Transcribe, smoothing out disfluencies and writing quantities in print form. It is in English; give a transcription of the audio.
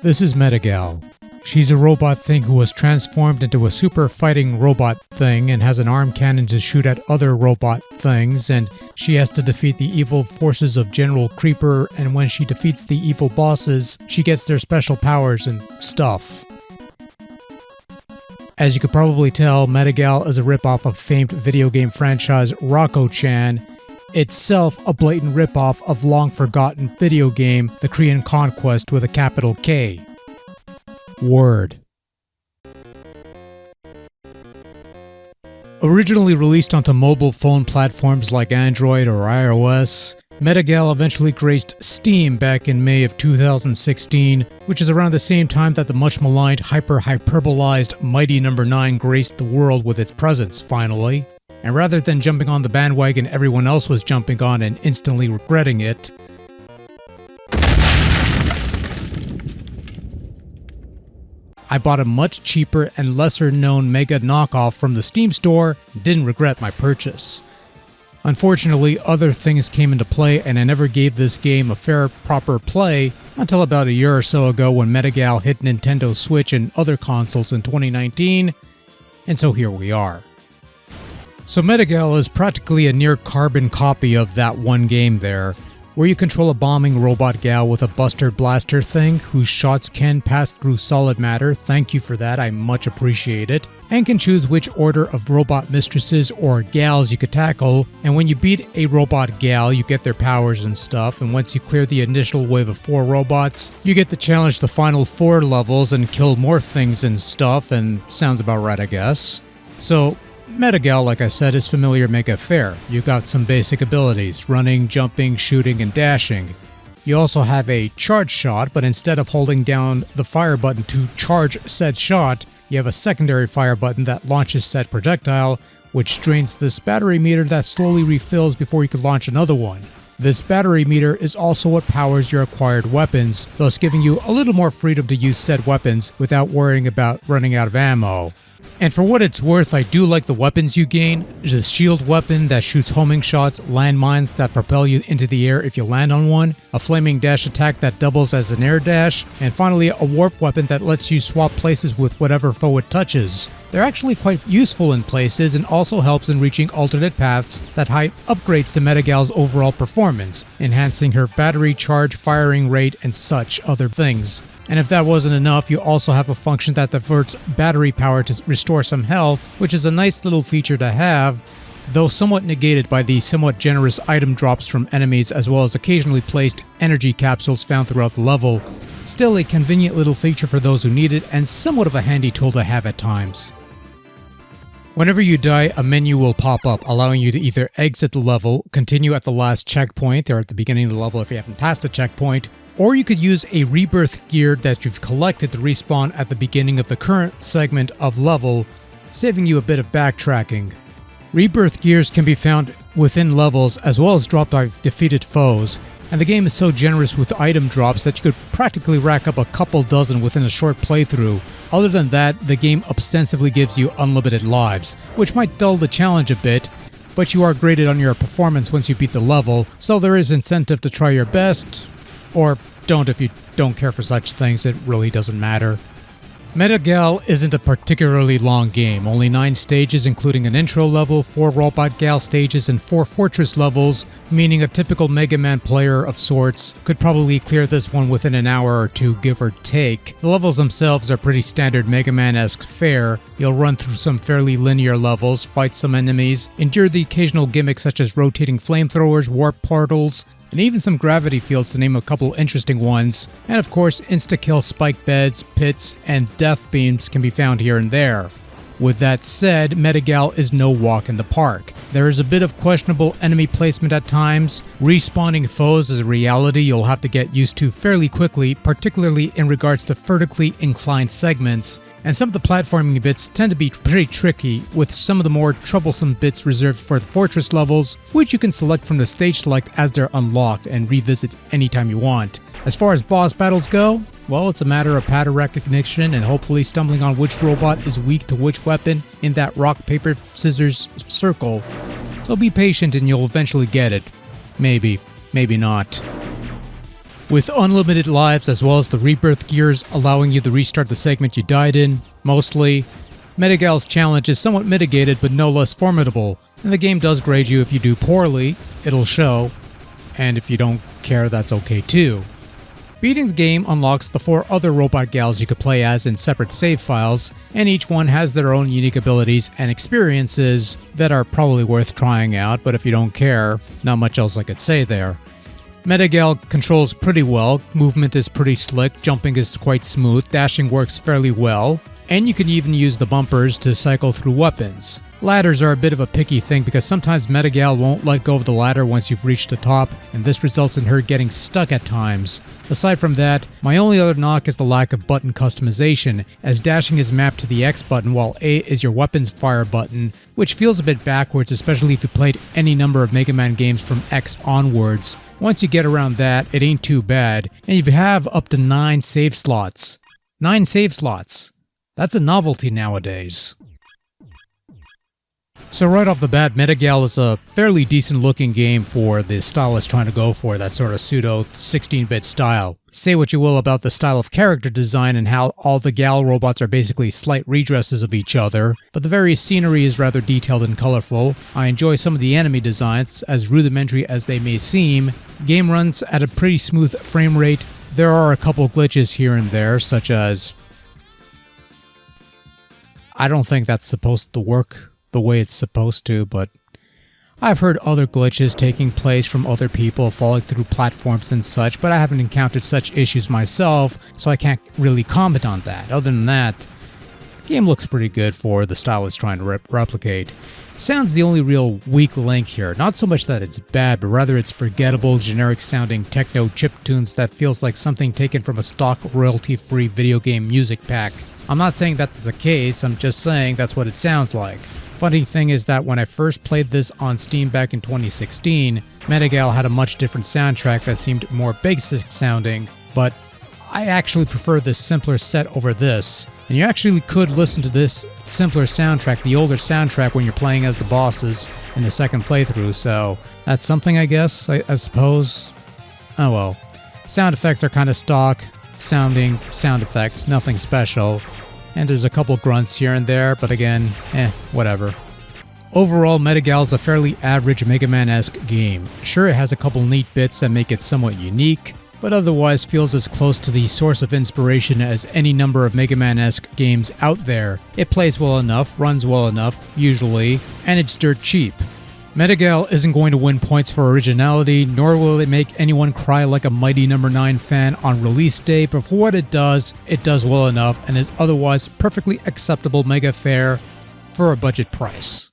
This is Metagal. She's a robot thing who was transformed into a super fighting robot thing and has an arm cannon to shoot at other robot things, and she has to defeat the evil forces of General Creeper, and when she defeats the evil bosses, she gets their special powers and stuff. As you could probably tell, Metagal is a ripoff of famed video game franchise Rocco-chan, itself a blatant ripoff of long-forgotten video game The Korean Conquest with a capital K. Word. Originally released onto mobile phone platforms like Android or iOS, Metagal eventually graced Steam back in May of 2016, which is around the same time that the much maligned hyperbolized Mighty No. 9 graced the world with its presence, finally. And rather than jumping on the bandwagon everyone else was jumping on and instantly regretting it, I bought a much cheaper and lesser known mega knockoff from the Steam store and didn't regret my purchase. Unfortunately, other things came into play and I never gave this game a fair, proper play until about a year or so ago when Metagal hit Nintendo Switch and other consoles in 2019, and so here we are. So Metagal is practically a near-carbon copy of that one game there, where you control a bombing robot gal with a buster blaster thing whose shots can pass through solid matter, thank you for that, I much appreciate it, and can choose which order of robot mistresses or gals you could tackle, and when you beat a robot gal you get their powers and stuff, and once you clear the initial wave of 4 robots, you get to challenge the final 4 levels and kill more things and stuff, and sounds about right I guess. So, Metagal, like I said, is familiar mega fare. You got some basic abilities, running, jumping, shooting, and dashing. You also have a charge shot, but instead of holding down the fire button to charge said shot, you have a secondary fire button that launches said projectile, which drains this battery meter that slowly refills before you can launch another one. This battery meter is also what powers your acquired weapons, thus giving you a little more freedom to use said weapons without worrying about running out of ammo. And for what it's worth, I do like the weapons you gain. There's a shield weapon that shoots homing shots, landmines that propel you into the air if you land on one, a flaming dash attack that doubles as an air dash, and finally a warp weapon that lets you swap places with whatever foe it touches. They're actually quite useful in places and also helps in reaching alternate paths that height upgrades to Metagal's overall performance, enhancing her battery charge, firing rate, and such other things. And if that wasn't enough, you also have a function that diverts battery power to restore some health, which is a nice little feature to have, though somewhat negated by the somewhat generous item drops from enemies as well as occasionally placed energy capsules found throughout the level. Still a convenient little feature for those who need it and somewhat of a handy tool to have at times. Whenever you die, a menu will pop up, allowing you to either exit the level, continue at the last checkpoint, or at the beginning of the level if you haven't passed the checkpoint, or you could use a rebirth gear that you've collected to respawn at the beginning of the current segment of level, saving you a bit of backtracking. Rebirth gears can be found within levels as well as dropped by defeated foes, and the game is so generous with item drops that you could practically rack up a couple dozen within a short playthrough. Other than that, the game ostensibly gives you unlimited lives, which might dull the challenge a bit, but you are graded on your performance once you beat the level, so there is incentive to try your best. Or don't if you don't care for such things, it really doesn't matter. Metagal isn't a particularly long game, only 9 stages including an intro level, 4 Robot Gal stages, and 4 Fortress levels, meaning a typical Mega Man player of sorts could probably clear this one within an hour or two, give or take. The levels themselves are pretty standard Mega Man-esque fare. You'll run through some fairly linear levels, fight some enemies, endure the occasional gimmicks such as rotating flamethrowers, warp portals, and even some gravity fields to name a couple interesting ones, and of course insta-kill spike beds, pits, and death beams can be found here and there. With that said, Metagal is no walk in the park. There is a bit of questionable enemy placement at times. Respawning foes is a reality you'll have to get used to fairly quickly, particularly in regards to vertically inclined segments, and some of the platforming bits tend to be pretty tricky, with some of the more troublesome bits reserved for the Fortress levels, which you can select from the stage select as they're unlocked and revisit anytime you want. As far as boss battles go, well, it's a matter of pattern recognition and hopefully stumbling on which robot is weak to which weapon in that rock, paper, scissors circle. So be patient and you'll eventually get it. Maybe, maybe not. with unlimited lives as well as the rebirth gears allowing you to restart the segment you died in, mostly. Metagal's challenge is somewhat mitigated but no less formidable, and the game does grade you if you do poorly, it'll show, and if you don't care, that's okay too. Beating the game unlocks the 4 other robot gals you could play as in separate save files, and each one has their own unique abilities and experiences that are probably worth trying out, but if you don't care, not much else I could say there. Metagal controls pretty well, movement is pretty slick, jumping is quite smooth, dashing works fairly well, and you can even use the bumpers to cycle through weapons. Ladders are a bit of a picky thing because sometimes Metagal won't let go of the ladder once you've reached the top, and this results in her getting stuck at times. Aside from that, my only other knock is the lack of button customization, as dashing is mapped to the X button while A is your weapons fire button, which feels a bit backwards, especially if you played any number of Mega Man games from X onwards. Once you get around that, it ain't too bad, and you have up to 9 save slots. 9 save slots. That's a novelty nowadays. So right off the bat, Metagal is a fairly decent looking game for the style it's trying to go for, that sort of pseudo 16-bit style. Say what you will about the style of character design and how all the gal robots are basically slight redresses of each other, but the very scenery is rather detailed and colorful. I enjoy some of the enemy designs, as rudimentary as they may seem. Game runs at a pretty smooth frame rate. There are a couple glitches here and there, such as... I don't think that's supposed to work the way it's supposed to, but I've heard other glitches taking place from other people falling through platforms and such, but I haven't encountered such issues myself, so I can't really comment on that. Other than that, the game looks pretty good for the style it's trying to replicate. Sound's the only real weak link here, not so much that it's bad, but rather it's forgettable, generic-sounding techno chiptunes that feels like something taken from a stock royalty-free video game music pack. I'm not saying that's the case, I'm just saying that's what it sounds like. Funny thing is that when I first played this on Steam back in 2016, Metagal had a much different soundtrack that seemed more basic sounding, but I actually prefer this simpler set over this. And you actually could listen to this simpler soundtrack, the older soundtrack, when you're playing as the bosses in the second playthrough, so that's something, I guess, I suppose. Oh well. Sound effects are kind of stock sounding sound effects, nothing special. And there's a couple grunts here and there, but again, whatever. Overall, Metagal is a fairly average Mega Man-esque game. Sure, it has a couple neat bits that make it somewhat unique, but otherwise feels as close to the source of inspiration as any number of Mega Man-esque games out there. It plays well enough, runs well enough, usually, and it's dirt cheap. Metagal isn't going to win points for originality, nor will it make anyone cry like a Mighty No. 9 fan on release day, but for what it does well enough and is otherwise perfectly acceptable mega fare for a budget price.